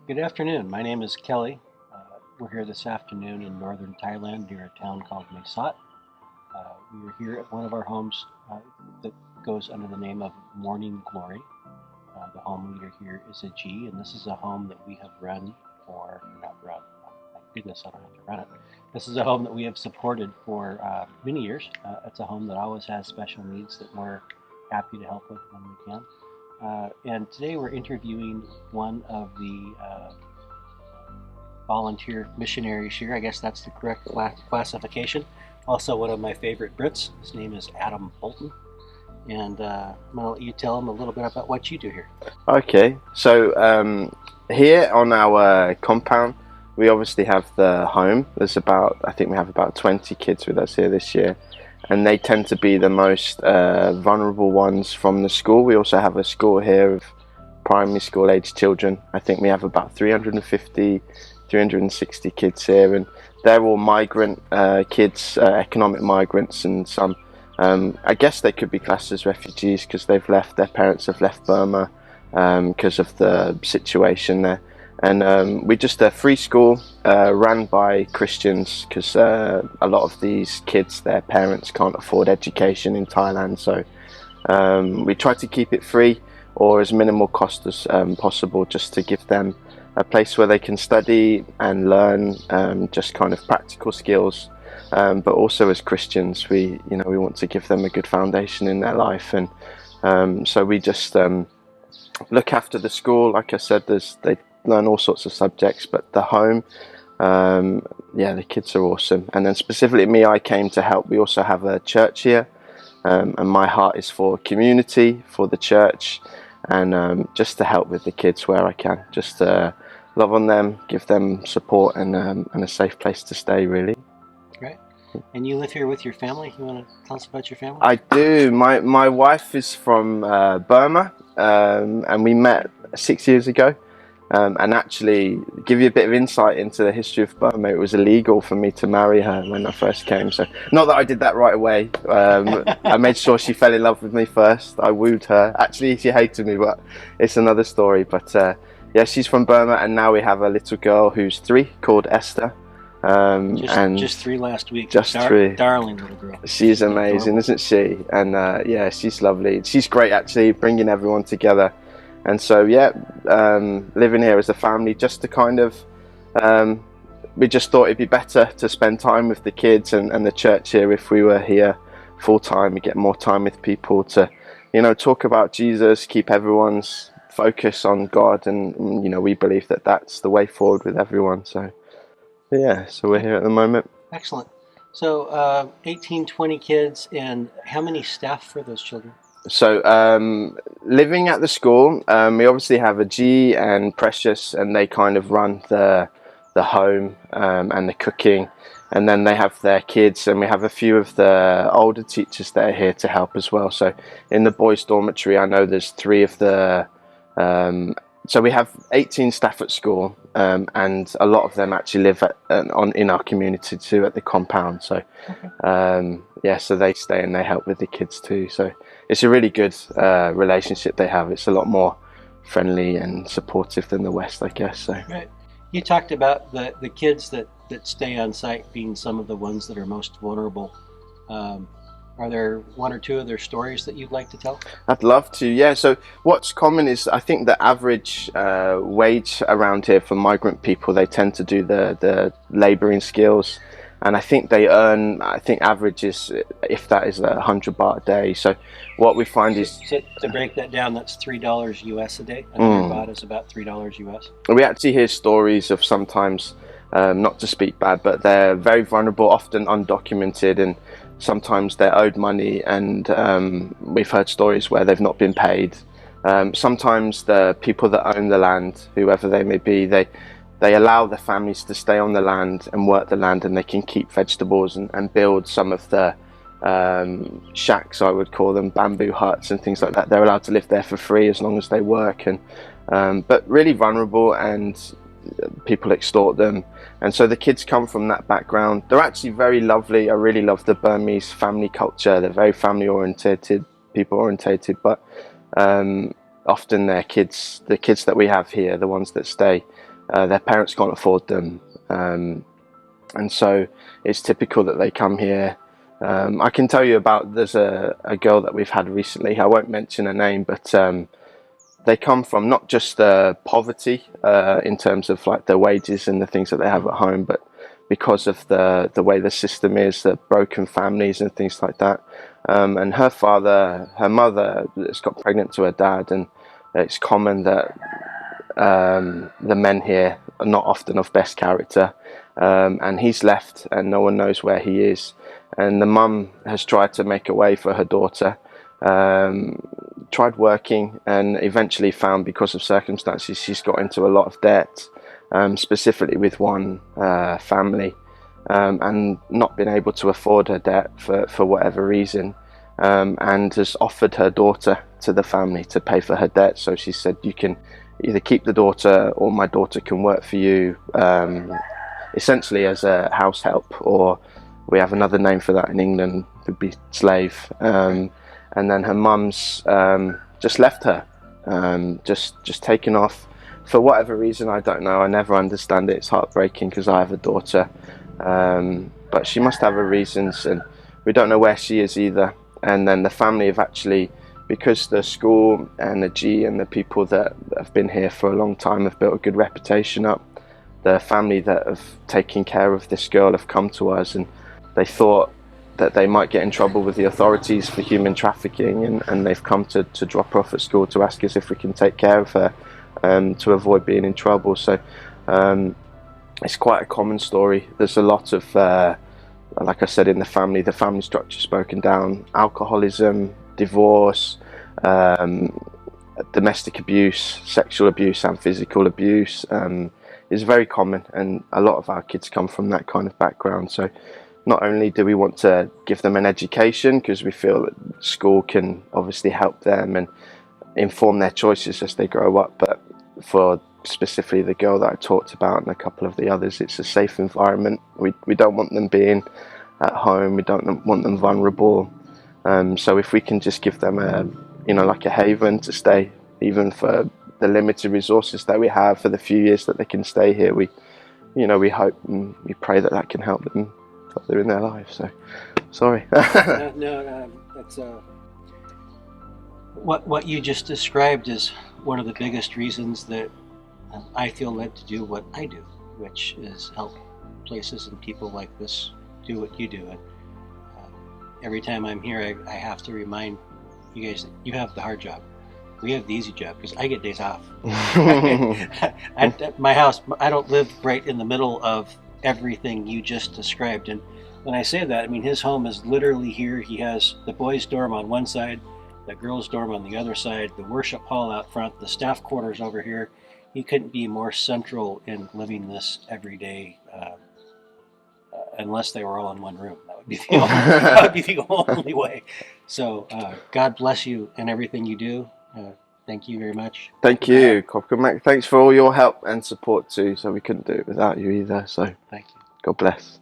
Good afternoon. My name is Kelly. We're here this afternoon in northern Thailand near a town called Mae Sot. We are here at one of our homes that goes under the name of Morning Glory. The home leader here is a G, and this is a home that we have run for, not run, thank goodness I don't have to run it. This is a home that we have supported for many years. It's a home that always has special needs that we're happy to help with when we can. And today we're interviewing one of the volunteer missionaries here. I guess that's the correct classification. Also one of my favorite Brits. His name is Adam Bolton. And I'm going to let you tell him a little bit about what you do here. Okay, so here on our compound, we obviously have the home. I think we have about 20 kids with us here this year. And they tend to be the most vulnerable ones from the school. We also have a school here of primary school age children. I think we have about 350, 360 kids here, and they're all migrant kids, economic migrants, and some, I guess they could be classed as refugees because their parents have left Burma because of the situation there. And we just a free school run by Christians because a lot of these kids, their parents can't afford education in Thailand, so we try to keep it free or as minimal cost as possible, just to give them a place where they can study and learn just kind of practical skills, but also as Christians we want to give them a good foundation in their life. And so we just look after the school. Like I said, they learn all sorts of subjects, but the home, the kids are awesome. And then specifically me, I came to help. We also have a church here, and my heart is for community, for the church, and just to help with the kids where I can, just love on them, give them support, and a safe place to stay, really. Great. And you live here with your family? You want to tell us about your family? I do. My wife is from Burma, and we met 6 years ago. And actually, give you a bit of insight into the history of Burma, it was illegal for me to marry her when I first came. So, not that I did that right away. I made sure she fell in love with me first. I wooed her. Actually, she hated me, but it's another story. But yeah, she's from Burma, and now we have a little girl who's 3 called Esther. Just 3 last week. Just 3. Darling little girl. She's amazing, isn't she? And yeah, she's lovely. She's great, actually, bringing everyone together. And so, yeah, living here as a family, just to kind of, we just thought it'd be better to spend time with the kids and the church here if we were here full time. We get more time with people to, talk about Jesus, keep everyone's focus on God. And, we believe that that's the way forward with everyone. So, yeah, so we're here at the moment. Excellent. So 18, 20 kids, and how many staff for those children? So living at the school, we obviously have a G and Precious, and they kind of run the home and the cooking, and then they have their kids, and we have a few of the older teachers that are here to help as well. So in the boys' dormitory, I know there's 3 of the so we have 18 staff at school, and a lot of them actually live in our community too, at the compound. So yeah, so they stay and they help with the kids too. So it's a really good relationship they have. It's a lot more friendly and supportive than the West, I guess. So. Right. You talked about the kids that stay on site being some of the ones that are most vulnerable. Are there 1 or 2 of their stories that you'd like to tell? I'd love to, yeah. So what's common is, I think the average wage around here for migrant people, they tend to do the labouring skills. And I think they earn, average is, if that is 100 baht a day. So what we find is... So to break that down, that's $3 US a day. 100 baht is about $3 US. We actually hear stories of sometimes, not to speak bad, but they're very vulnerable, often undocumented, and sometimes they're owed money, and we've heard stories where they've not been paid. Sometimes the people that own the land, whoever they may be, they allow the families to stay on the land and work the land, and they can keep vegetables and build some of the shacks, I would call them, bamboo huts and things like that. They're allowed to live there for free as long as they work, and but really vulnerable, and people extort them. And so the kids come from that background. They're actually very lovely. I really love the Burmese family culture. They're very family orientated, people orientated, but often the kids that we have here, the ones that stay, their parents can't afford them, and so it's typical that they come here. I can tell you about, there's a girl that we've had recently, I won't mention her name, but they come from not just poverty in terms of like their wages and the things that they have at home, but because of the way the system is, the broken families and things like that. And her mother has got pregnant to her dad, and it's common that the men here are not often of best character, and he's left and no one knows where he is. And the mum has tried to make a way for her daughter, tried working, and eventually found, because of circumstances, she's got into a lot of debt, specifically with one family, and not been able to afford her debt for whatever reason, and has offered her daughter to the family to pay for her debt. So she said, you can either keep the daughter or my daughter can work for you, essentially as a house help, or we have another name for that in England, would be slave. And then her mum's just left her, just taken off for whatever reason. I don't know, I never understand it. It's heartbreaking because I have a daughter, but she must have her reasons, and we don't know where she is either. And then the family have actually, because the school and the G and the people that have been here for a long time have built a good reputation up, the family that have taken care of this girl have come to us, and they thought that they might get in trouble with the authorities for human trafficking, and they've come to drop her off at school to ask us if we can take care of her, to avoid being in trouble. So it's quite a common story. There's a lot of, like I said, in the family structure's broken down. Alcoholism, divorce, domestic abuse, sexual abuse and physical abuse is very common, and a lot of our kids come from that kind of background. So not only do we want to give them an education, because we feel that school can obviously help them and inform their choices as they grow up, but for specifically the girl that I talked about and a couple of the others, it's a safe environment. We don't want them being at home, we don't want them vulnerable. So if we can just give them like a haven to stay, even for the limited resources that we have, for the few years that they can stay here, we hope and we pray that can help them further in their life. So sorry. No, that's what you just described is one of the biggest reasons that I feel led to do what I do, which is help places and people like this do what you do. And every time I'm here, I have to remind you guys that you have the hard job. We have the easy job because I get days off. At my house, I don't live right in the middle of everything you just described. And when I say that, I mean his home is literally here. He has the boys' dorm on one side, the girls' dorm on the other side, the worship hall out front, the staff quarters over here. He couldn't be more central in living this every day, unless they were all in one room. That would be the only way. So God bless you and everything you do. Thank you very much. Thank you, Mac. Thanks for all your help and support too. So we couldn't do it without you either. So thank you. God bless.